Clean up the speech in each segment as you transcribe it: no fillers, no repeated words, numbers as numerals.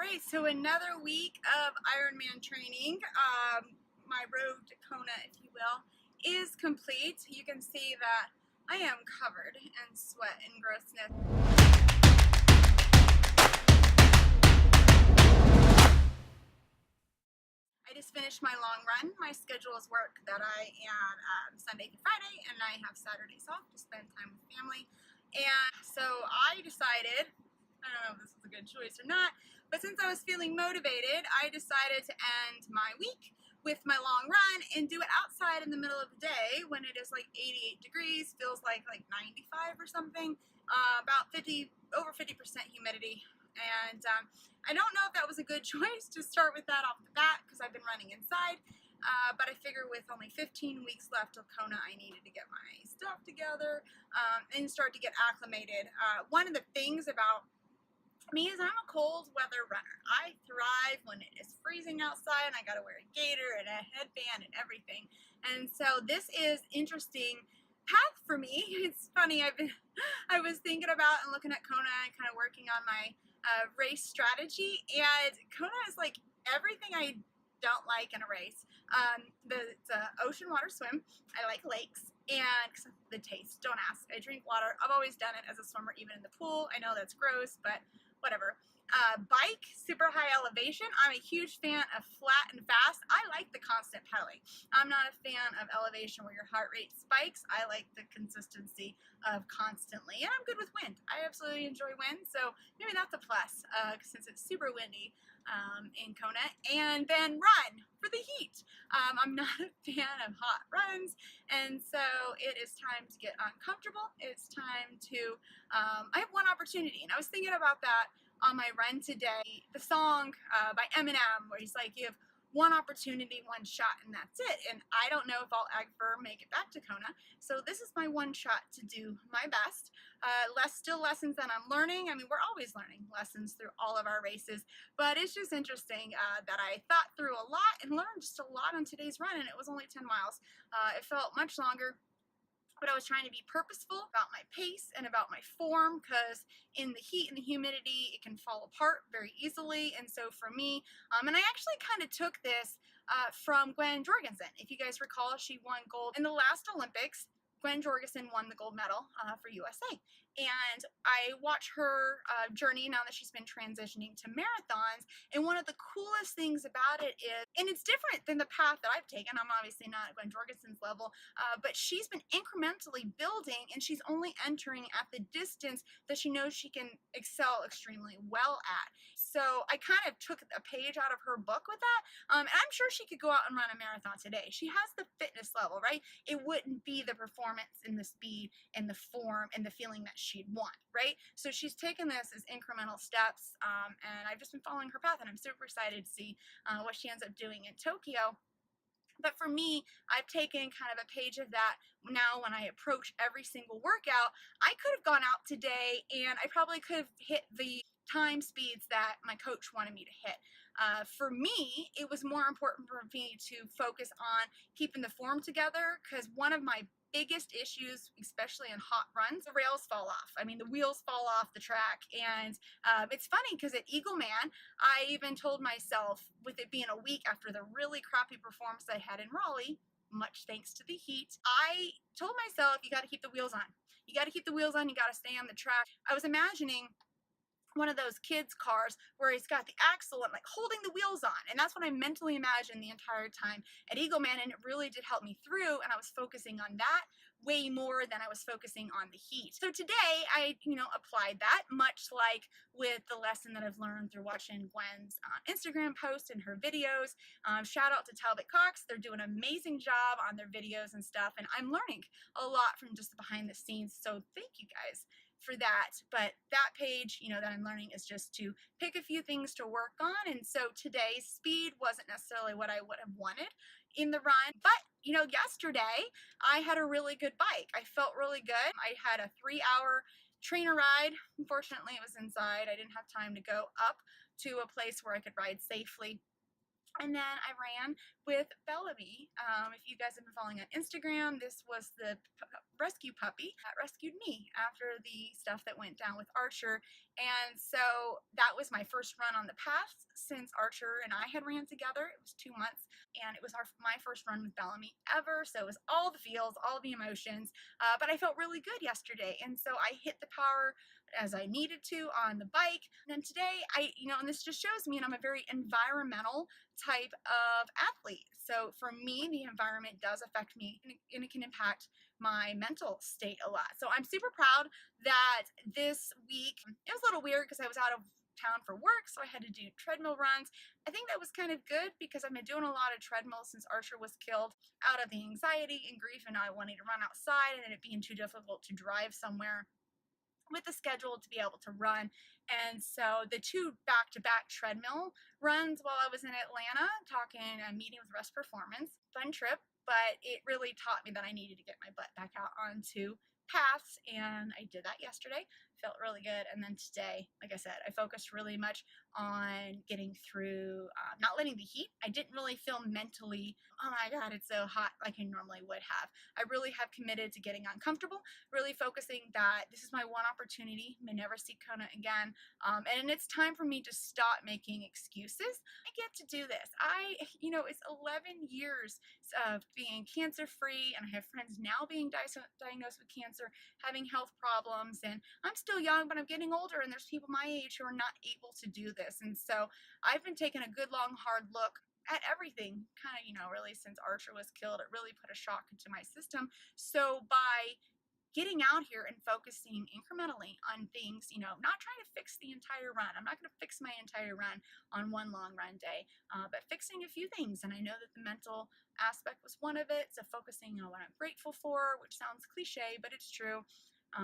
Alright, so another week of Ironman training. My road to Kona, if you will, is complete. You can see that I am covered in sweat and grossness. I just finished my long run. My schedule is work that I am Sunday through Friday, and I have Saturdays off to spend time with family. And so I decided, I don't know if this is a good choice or not, but since I was feeling motivated, I decided to end my week with my long run and do it outside in the middle of the day when it is like 88 degrees, feels like 95 or something, about over 50% humidity. And I don't know if that was a good choice to start with that off the bat because I've been running inside. But I figure with only 15 weeks left till Kona, I needed to get my stuff together and start to get acclimated. One of the things about me is I'm a cold weather runner. I thrive when it is freezing outside and I gotta wear a gaiter and a headband and everything. And so this is interesting path for me. It's funny, I was thinking about and looking at Kona and kind of working on my race strategy, and Kona is like everything I don't like in a race. It's an ocean water swim. I like lakes, and the taste, don't ask. I drink water. I've always done it as a swimmer, even in the pool. I know that's gross, but whatever. Bike, super high elevation. I'm a huge fan of flat and fast. I like the constant pedaling. I'm not a fan of elevation where your heart rate spikes. I like the consistency of constantly, and I'm good with wind. I absolutely enjoy wind, so maybe that's a plus since it's super windy in Kona. And then run for the heat. I'm not a fan of hot runs, and so it is time to get uncomfortable. It's time to, I have one opportunity, and I was thinking about that on my run today. The song by Eminem, where he's like, you have one opportunity, one shot, and that's it. And I don't know if I'll ever make it back to Kona, so this is my one shot to do my best. Still lessons that I'm learning. I mean, we're always learning lessons through all of our races, but it's just interesting that I thought through a lot and learned just a lot on today's run, and it was only 10 miles. It felt much longer, but I was trying to be purposeful about my pace and about my form, because in the heat and the humidity, it can fall apart very easily. And so for me, and I actually kind of took this from Gwen Jorgensen. If you guys recall, she won gold in the last Olympics. Gwen Jorgensen won the gold medal for USA. And I watch her journey now that she's been transitioning to marathons. And one of the coolest things about it is, and it's different than the path that I've taken. I'm obviously not at Gwen Jorgensen's level, but she's been incrementally building, and she's only entering at the distance that she knows she can excel extremely well at. So I kind of took a page out of her book with that. And I'm sure she could go out and run a marathon today. She has the fitness level, right? It wouldn't be the performance and the speed and the form and the feeling that she'd want, right? So she's taken this as incremental steps, and I've just been following her path, and I'm super excited to see what she ends up doing in Tokyo. But for me, I've taken kind of a page of that now when I approach every single workout. I could have gone out today and I probably could have hit the time speeds that my coach wanted me to hit. For me, it was more important for me to focus on keeping the form together, because one of my biggest issues, especially in hot runs, the rails fall off. I mean, the wheels fall off the track. And it's funny because at Eagleman, I even told myself, with it being a week after the really crappy performance I had in Raleigh, much thanks to the heat, I told myself, you got to keep the wheels on. You got to keep the wheels on. You got to stay on the track. I was imagining one of those kids' cars where he's got the axle and like holding the wheels on. And that's what I mentally imagined the entire time at Eagleman, and it really did help me through, and I was focusing on that way more than I was focusing on the heat. So today I, applied that, much like with the lesson that I've learned through watching Gwen's Instagram post and her videos. Shout out to Talbot Cox. They're doing an amazing job on their videos and stuff, and I'm learning a lot from just the behind the scenes. So thank you guys for that. But that page, that I'm learning is just to pick a few things to work on. And so today's speed wasn't necessarily what I would have wanted in the run, but yesterday I had a really good bike. I felt really good. I had a 3-hour trainer ride. Unfortunately, it was inside. I didn't have time to go up to a place where I could ride safely. And then I ran with Bellamy. If you guys have been following on Instagram, this was the rescue puppy that rescued me after the stuff that went down with Archer. And so that was my first run on the path since Archer and I had ran together. It was 2 months, and it was my first run with Bellamy ever. So it was all the feels, all the emotions, but I felt really good yesterday. And so I hit the power as I needed to on the bike. And then today, and this just shows me, and I'm a very environmental type of athlete. So for me, the environment does affect me, and it can impact my mental state a lot. So I'm super proud that this week, it was a little weird because I was out of town for work, so I had to do treadmill runs. I think that was kind of good because I've been doing a lot of treadmill since Archer was killed, out of the anxiety and grief and not wanting to run outside and it being too difficult to drive somewhere with the schedule to be able to run. And so the 2 back-to-back treadmill runs while I was in Atlanta talking a meeting with Rest Performance, fun trip, but it really taught me that I needed to get my butt back out onto paths, and I did that yesterday. Felt really good. And then today, like I said, I focused really much on getting through, not letting the heat. I didn't really feel mentally, oh my God, it's so hot, like I normally would have. I really have committed to getting uncomfortable, really focusing that this is my one opportunity. I may never see Kona again. And it's time for me to stop making excuses. I get to do this. It's 11 years of being cancer free, and I have friends now being diagnosed with cancer, having health problems, and I'm still young, but I'm getting older, and there's people my age who are not able to do this. And so I've been taking a good, long, hard look at everything, kind of, really since Archer was killed. It really put a shock into my system. So by getting out here and focusing incrementally on things, not trying to fix the entire run. I'm not going to fix my entire run on one long run day, but fixing a few things. And I know that the mental aspect was one of it. So focusing on what I'm grateful for, which sounds cliche, but it's true.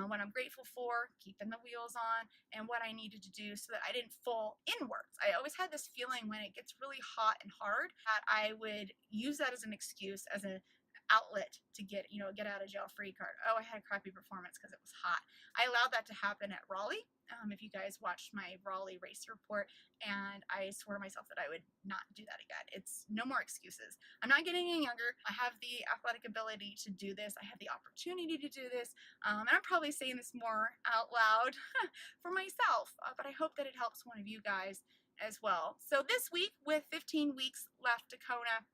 What I'm grateful for, keeping the wheels on, and what I needed to do so that I didn't fall inwards. I always had this feeling when it gets really hot and hard that I would use that as an excuse, as an outlet to get out of jail free card. Oh, I had a crappy performance because it was hot. I allowed that to happen at Raleigh. If you guys watched my Raleigh race report, and I swore to myself that I would not do that again. It's no more excuses. I'm not getting any younger. I have the athletic ability to do this. I have the opportunity to do this. And I'm probably saying this more out loud for myself, but I hope that it helps one of you guys as well. So this week, with 15 weeks left to Kona,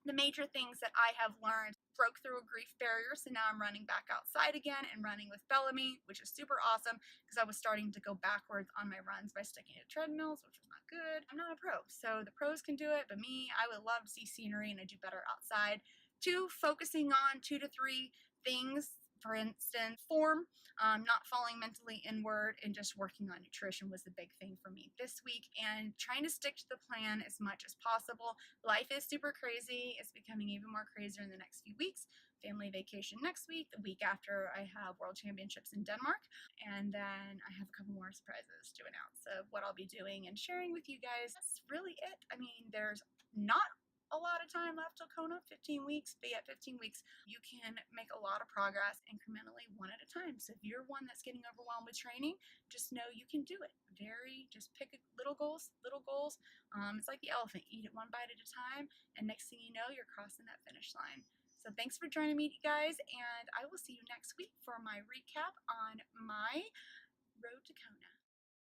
the major things that I have learned: broke through a grief barrier, so now I'm running back outside again and running with Bellamy, which is super awesome because I was starting to go backwards on my runs by sticking to treadmills, which was not good. I'm not a pro, so the pros can do it, but me, I would love to see scenery and I do better outside. 2, focusing on 2 to 3 things. For instance, form, not falling mentally inward, and just working on nutrition was the big thing for me this week, and trying to stick to the plan as much as possible. Life is super crazy. It's becoming even more crazier in the next few weeks. Family vacation next week. The week after, I have World Championships in Denmark, and then I have a couple more surprises to announce of what I'll be doing and sharing with you guys. That's really it. I mean, there's not a lot of time left till Kona, 15 weeks, but at 15 weeks, you can make a lot of progress incrementally, one at a time. So if you're one that's getting overwhelmed with training, just know you can do it. Just pick little goals, little goals. It's like the elephant, eat it one bite at a time, and next thing you know, you're crossing that finish line. So thanks for joining me, guys, and I will see you next week for my recap on my road to Kona.